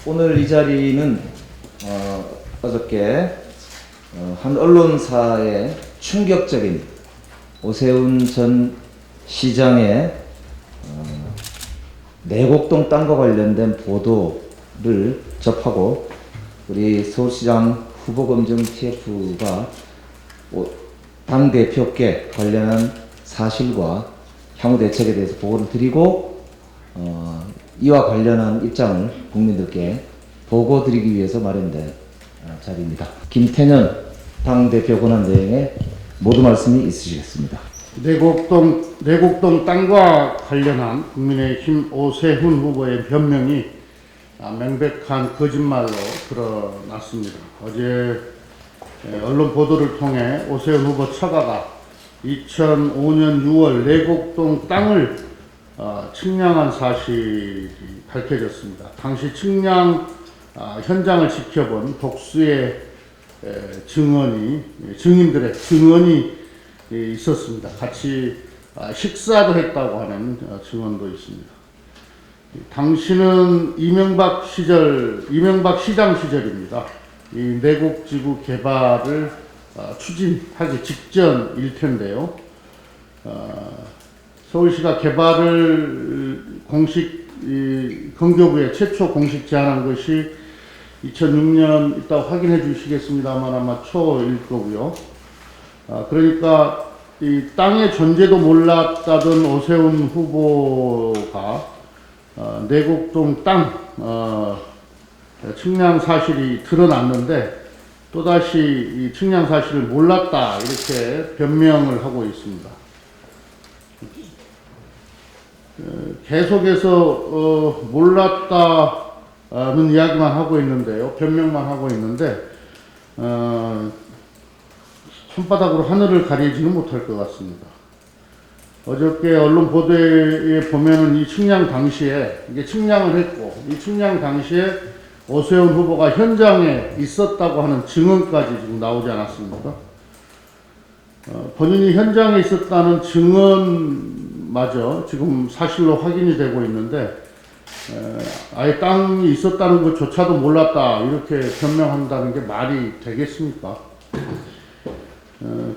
오늘 이 자리는 어저께 한 언론사의 충격적인 오세훈 전 시장의 내곡동 땅과 관련된 보도를 접하고 우리 서울시장 후보검증 TF가 당대표께 관련한 사실과 향후 대책에 대해서 보고를 드리고 이와 관련한 입장을 국민들께 보고 드리기 위해서 마련된 자리입니다. 김태년 당대표 권한대행의 모두 말씀이 있으시겠습니다. 내곡동 땅과 관련한 국민의힘 오세훈 후보의 변명이 명백한 거짓말로 드러났습니다. 어제 언론 보도를 통해 오세훈 후보 처가가 2005년 6월 내곡동 땅을 측량한 사실이 밝혀졌습니다. 당시 측량 현장을 지켜본 복수의 증인들의 증언이 있었습니다. 같이 식사도 했다고 하는 증언도 있습니다. 당시는 이명박 시장 시절입니다. 이 내곡지구 개발을 추진하기 직전일 텐데요. 서울시가 개발을 건교부에 최초 공식 제안한 것이 2006년 이따 확인해 주시겠습니다만 아마 초일 거고요. 그러니까 이 땅의 존재도 몰랐다던 오세훈 후보가 내곡동 땅 측량 사실이 드러났는데 또다시 이 측량 사실을 몰랐다 이렇게 변명을 하고 있습니다. 계속해서 몰랐다는 이야기만 하고 있는데요. 변명만 하고 있는데 손바닥으로 하늘을 가리지는 못할 것 같습니다. 어저께 언론 보도에 보면은 이 측량 당시에 이게 측량을 했고 이 측량 당시에 오세훈 후보가 현장에 있었다고 하는 증언까지 지금 나오지 않았습니까? 본인이 현장에 있었다는 증언마저 지금 사실로 확인이 되고 있는데 아예 땅이 있었다는 것조차도 몰랐다 이렇게 변명한다는 게 말이 되겠습니까?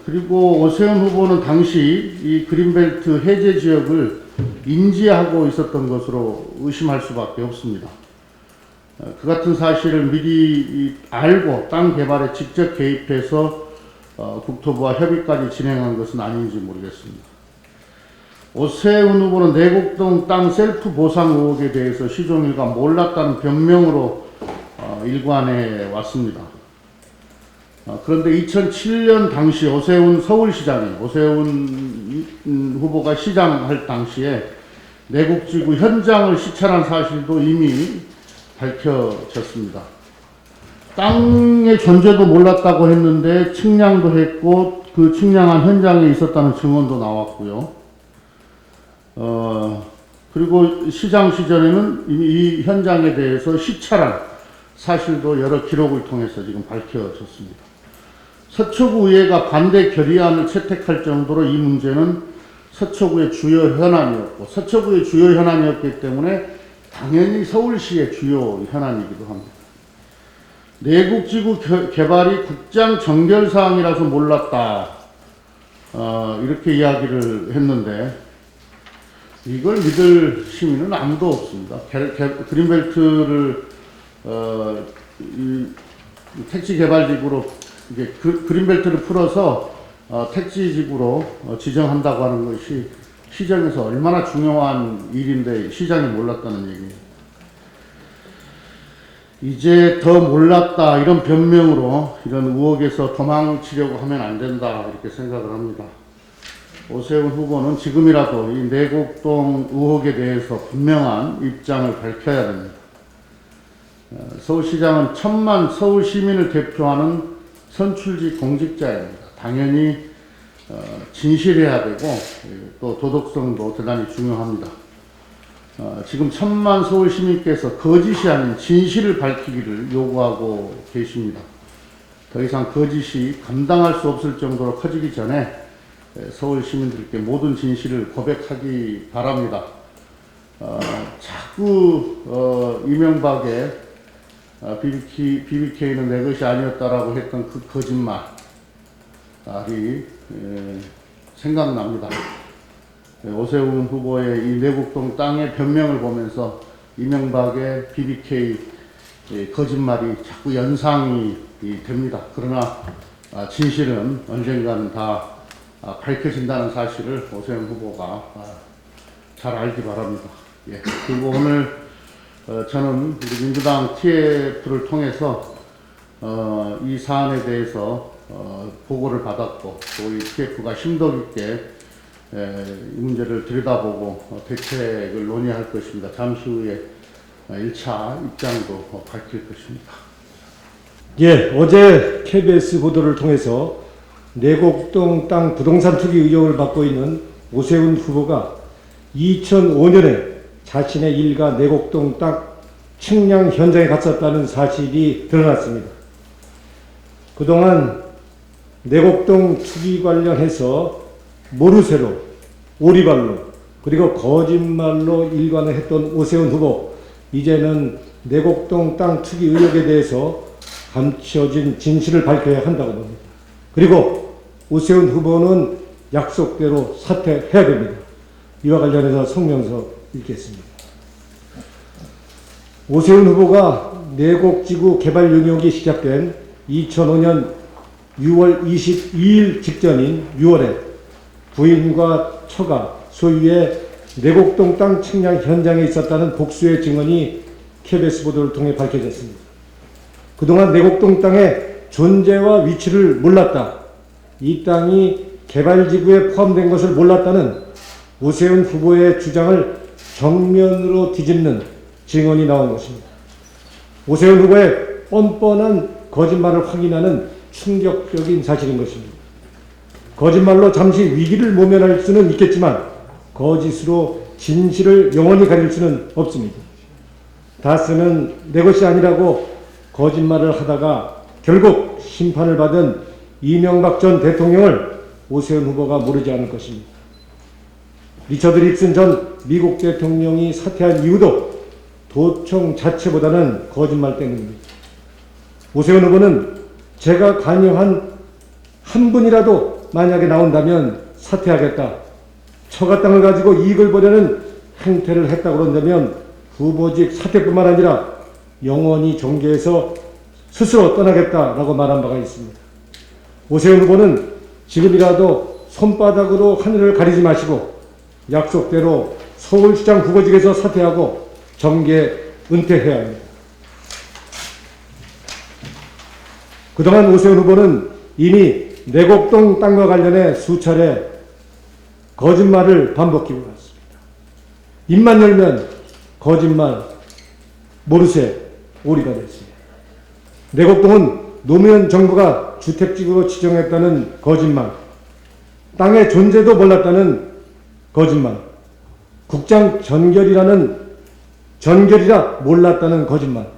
그리고 오세훈 후보는 당시 이 그린벨트 해제 지역을 인지하고 있었던 것으로 의심할 수밖에 없습니다. 그 같은 사실을 미리 알고 땅 개발에 직접 개입해서 국토부와 협의까지 진행한 것은 아닌지 모르겠습니다. 오세훈 후보는 내곡동 땅 셀프 보상 의혹에 대해서 시종일관 몰랐다는 변명으로 일관해 왔습니다. 그런데 2007년 당시 오세훈 후보가 시장할 당시에 내곡지구 현장을 시찰한 사실도 이미 밝혀졌습니다. 땅의 존재도 몰랐다고 했는데 측량도 했고 그 측량한 현장에 있었다는 증언도 나왔고요. 그리고 시장 시절에는 이 현장에 대해서 시찰한 사실도 여러 기록을 통해서 지금 밝혀졌습니다. 서초구 의회가 반대 결의안을 채택할 정도로 이 문제는 서초구의 주요 현안이었고 서초구의 주요 현안이었기 때문에 당연히 서울시의 주요 현안이기도 합니다. 내곡지구 개발이 국장 정결사항이라서 몰랐다 이렇게 이야기를 했는데 이걸 믿을 시민은 아무도 없습니다. 그린벨트를 택지 개발지구로 이게 그린벨트를 풀어서 택지지구로 지정한다고 하는 것이 시정에서 얼마나 중요한 일인데 시장이 몰랐다는 얘기입니다. 이제 더 몰랐다 이런 변명으로 이런 의혹에서 도망치려고 하면 안 된다 이렇게 생각을 합니다. 오세훈 후보는 지금이라도 이 내곡동 의혹에 대해서 분명한 입장을 밝혀야 됩니다. 서울시장은 1000만 서울 시민을 대표하는 선출직 공직자입니다. 당연히 진실해야 되고 또 도덕성도 대단히 중요합니다. 지금 1000만 서울 시민께서 거짓이 아닌 진실을 밝히기를 요구하고 계십니다. 더 이상 거짓이 감당할 수 없을 정도로 커지기 전에 서울 시민들께 모든 진실을 고백하기 바랍니다. 자꾸 이명박의 BBK는 내 것이 아니었다라고 했던 그 거짓말이 생각납니다. 오세훈 후보의 이 내곡동 땅의 변명을 보면서 이명박의 BBK 거짓말이 자꾸 연상이 됩니다. 그러나 진실은 언젠가는 다 밝혀진다는 사실을 오세훈 후보가 잘 알기 바랍니다. 예. 그리고 오늘 저는 우리 민주당 TF를 통해서 이 사안에 대해서 보고를 받았고 또 이 TF가 심도 깊게 이 문제를 들여다보고 대책을 논의할 것입니다. 잠시 후에 1차 입장도 밝힐 것입니다. 예, 어제 KBS 보도를 통해서 내곡동 땅 부동산 투기 의혹을 받고 있는 오세훈 후보가 2005년에 자신의 일가 내곡동 땅 측량 현장에 갔었다는 사실이 드러났습니다. 그동안 내곡동 투기 관련해서 모르쇠로, 오리발로, 그리고 거짓말로 일관을 했던 오세훈 후보, 이제는 내곡동 땅 투기 의혹에 대해서 감춰진 진실을 밝혀야 한다고 봅니다. 그리고 오세훈 후보는 약속대로 사퇴해야 됩니다. 이와 관련해서 성명서 읽겠습니다. 오세훈 후보가 내곡지구 개발 용역이 시작된 2005년 6월 22일 직전인 6월에 부인과 처가 소유의 내곡동 땅 측량 현장에 있었다는 복수의 증언이 KBS 보도를 통해 밝혀졌습니다. 그동안 내곡동 땅의 존재와 위치를 몰랐다. 이 땅이 개발지구에 포함된 것을 몰랐다는 오세훈 후보의 주장을 정면으로 뒤집는 증언이 나온 것입니다. 오세훈 후보의 뻔뻔한 거짓말을 확인하는 충격적인 사실인 것입니다. 거짓말로 잠시 위기를 모면할 수는 있겠지만 거짓으로 진실을 영원히 가릴 수는 없습니다. 다스는 내 것이 아니라고 거짓말을 하다가 결국 심판을 받은 이명박 전 대통령을 오세훈 후보가 모르지 않을 것입니다. 리처드 닉슨 전 미국 대통령이 사퇴한 이유도 도청 자체보다는 거짓말 때문입니다. 오세훈 후보는 제가 관여한 한 분이라도 만약에 나온다면 사퇴하겠다. 처가 땅을 가지고 이익을 보려는 행태를 했다고 그런다면 후보직 사퇴뿐만 아니라 영원히 정계에서 스스로 떠나겠다라고 말한 바가 있습니다. 오세훈 후보는 지금이라도 손바닥으로 하늘을 가리지 마시고 약속대로 서울시장 후보직에서 사퇴하고 정계 은퇴해야 합니다. 그동안 오세훈 후보는 이미 내곡동 땅과 관련해 수차례 거짓말을 반복해 왔습니다. 입만 열면 거짓말, 모르쇠, 오리가 됐습니다. 내곡동은 노무현 정부가 주택지구로 지정했다는 거짓말, 땅의 존재도 몰랐다는 거짓말, 국장 전결이라 몰랐다는 거짓말,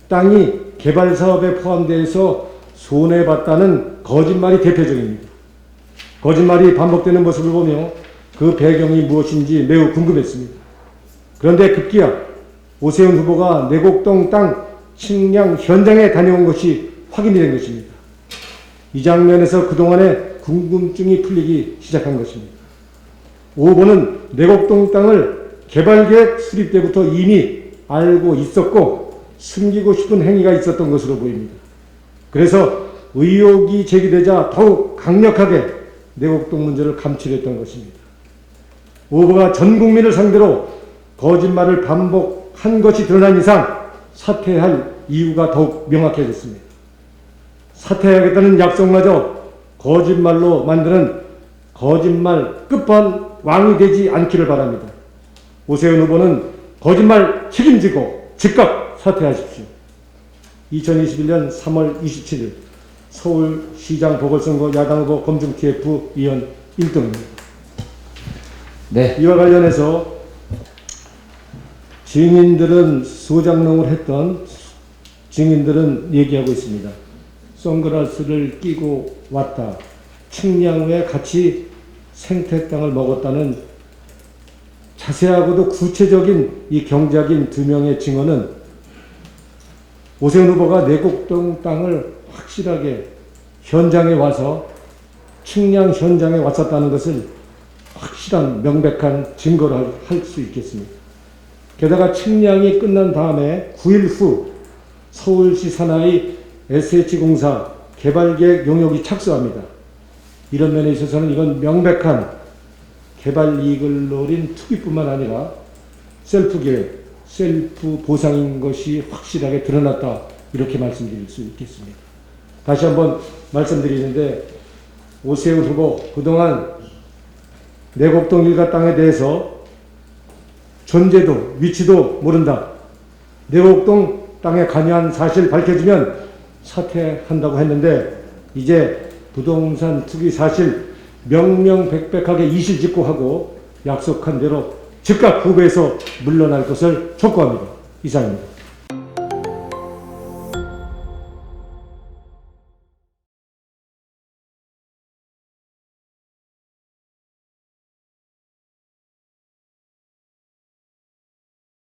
땅이 개발 사업에 포함되어서 손해봤다는 거짓말이 대표적입니다. 거짓말이 반복되는 모습을 보며 그 배경이 무엇인지 매우 궁금했습니다. 그런데 급기야 오세훈 후보가 내곡동 땅 측량 현장에 다녀온 것이 확인이 된 것입니다. 이 장면에서 그동안의 궁금증이 풀리기 시작한 것입니다. 오 후보는 내곡동 땅을 개발계획 수립 때부터 이미 알고 있었고 숨기고 싶은 행위가 있었던 것으로 보입니다. 그래서 의혹이 제기되자 더욱 강력하게 내곡동 문제를 감추려했던 것입니다. 오 후보가 전 국민을 상대로 거짓말을 반복한 것이 드러난 이상 사퇴할 이유가 더욱 명확해졌습니다. 사퇴하겠다는 약속마저 거짓말로 만드는 거짓말 끝판왕이 되지 않기를 바랍니다. 오세훈 후보는 거짓말 책임지고 즉각 사퇴하십시오. 2021년 3월 27일 서울시장 보궐선거 야당 후보 검증 TF 위원 1등입니다. 네. 이와 관련해서 증인들은 소장농을 했던 증인들은 얘기하고 있습니다. 선글라스를 끼고 왔다. 측량 후에 같이 생태 땅을 먹었다는 자세하고도 구체적인 이 경작인 두 명의 증언은 오세훈 후보가 내곡동 땅을 확실하게 현장에 와서 측량 현장에 왔었다는 것을 확실한 명백한 증거를 할 수 있겠습니다. 게다가 측량이 끝난 다음에 9일 후 서울시 산하의 SH공사 개발계획 용역이 착수합니다. 이런 면에 있어서는 이건 명백한 개발 이익을 노린 투기뿐만 아니라 셀프 계획, 셀프 보상인 것이 확실하게 드러났다, 이렇게 말씀드릴 수 있겠습니다. 다시 한번 말씀드리는데, 오세훈 후보 그동안 내곡동 일가 땅에 대해서 존재도 위치도 모른다, 내곡동 땅에 관여한 사실 밝혀지면 사퇴한다고 했는데, 이제 부동산 투기 사실 명명백백하게 이실직고하고 약속한 대로 즉각 후보에서 물러날 것을 촉구합니다. 이상입니다.